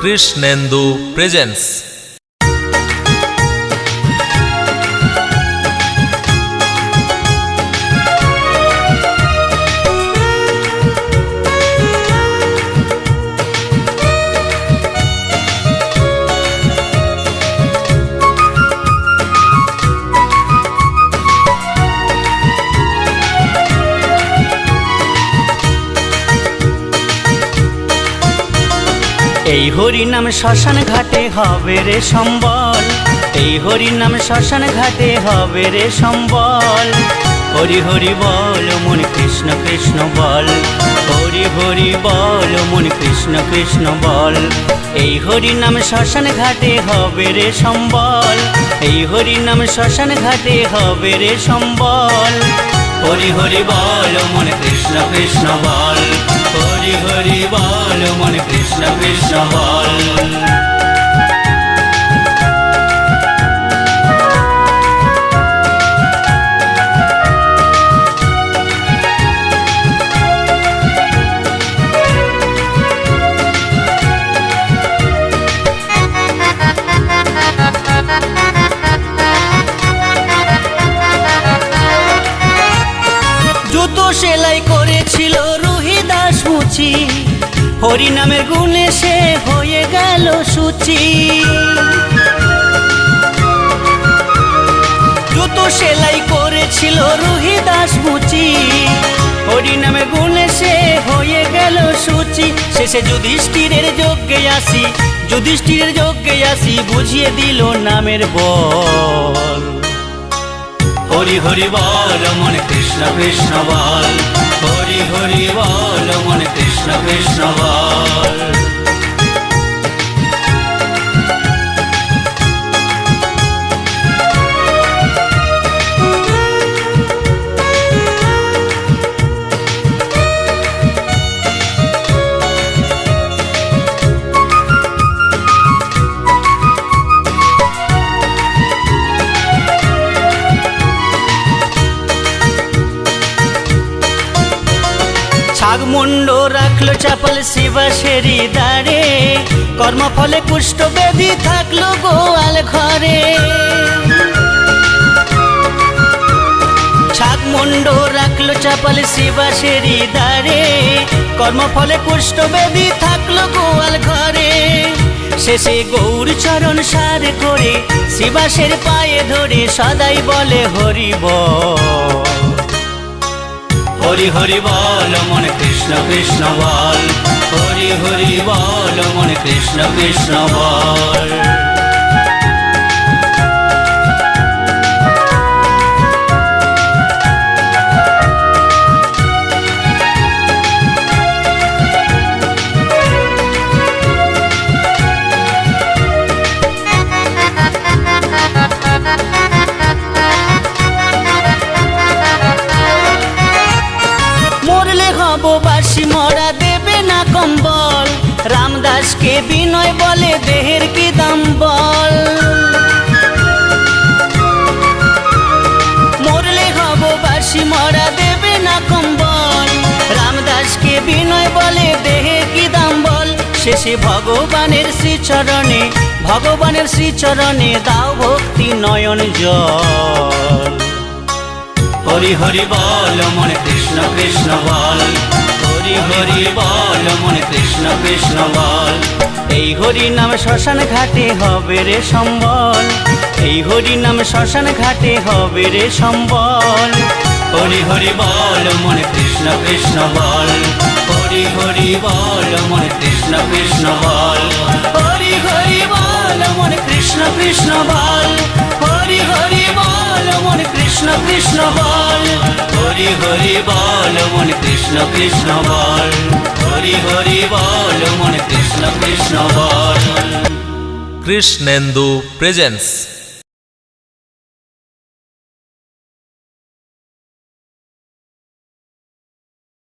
Krishnendu presence. এই হরি নাম শ্মশান ঘাটে হবে রে সম্বল, এই হরি নাম শ্মশান ঘাটে হবে রে সম্বল। হরি হরি বল মন কৃষ্ণ কৃষ্ণ বল, হরি হরি বল মন কৃষ্ণ কৃষ্ণ বল। এই হরি নাম শ্মশান ঘাটে হবে রে সম্বল, এই হরি নাম শ্মশান ঘাটে হবে রে সম্বল। হরি হরি বল মন কৃষ্ণ কৃষ্ণ বল, হরি হরি বল মন কৃষ্ণ কৃষ্ণ বল। জুতো সেলাই করেছিল রুহিদাস মুচি, হরি নামের গুণে সে হয়ে গেল সূচি। জুতো সেলাই করেছিল রুহিদাস মুচি, হরি নামের গুণে সে হয়ে গেল সূচি। শেষে যুধিষ্ঠিরের যজ্ঞে আসি, যুধিষ্ঠিরের যজ্ঞে আসি বুঝিয়ে দিল নামের বল। হরি হরি বল মন কৃষ্ণ কৃষ্ণ বল, হরি হরি বল মন কৃষ্ণ কৃষ্ণ বল। ছাগমুন্ড রাখলো চাপল শিবাসেরি দ্বারে, কর্মফলে কুষ্ঠ ব্যাধি থাকলো গোয়াল ঘরে। ছাগমুন্ড রাখলো চাপল শিবাসেরি দ্বারে, কর্মফলে কুষ্ঠ ব্যাধি থাকলো গোয়াল ঘরে। শেষে গৌর চরণ সার করে শিবাসের পায়ে ধরে সদাই বলে হরি বল। হরি হরি বল মন কৃষ্ণ কৃষ্ণ বল, হরি হরি বল মন কৃষ্ণ কৃষ্ণ বল। বাসি মরা দেবে না কম্বল, রামদাসকে বিনয় বলে দেহের কি দাম বল। মরলে হব বাসি মরা দেবে না কম্বল, রামদাসকে বিনয় বলে দেহের কি দাম বল। শেষে ভগবানের শ্রীচরণে, ভগবানের শ্রীচরণে দাও ভক্তি নয়ন জল। হরি হরি বল মন কৃষ্ণ কৃষ্ণ বল, হরি হরি বল মন কৃষ্ণ কৃষ্ণ বল। এই হরি নাম শ্মশান ঘাটে হবে রে সম্বল, এই হরি নাম শ্মশান ঘাটে হবে রে সম্বল। হরি হরি বল মন কৃষ্ণ কৃষ্ণ বল, হরি হরি বল মন কৃষ্ণ কৃষ্ণ বল। হরি হরি বল মন কৃষ্ণ কৃষ্ণ বল, হরি হরি বল মন কৃষ্ণ কৃষ্ণ বল। হরি হরি বল মন কৃষ্ণ কৃষ্ণ বল, হরি হরি বল মন কৃষ্ণ কৃষ্ণ বল। কৃষ্ণেন্দু প্রেজেন্স।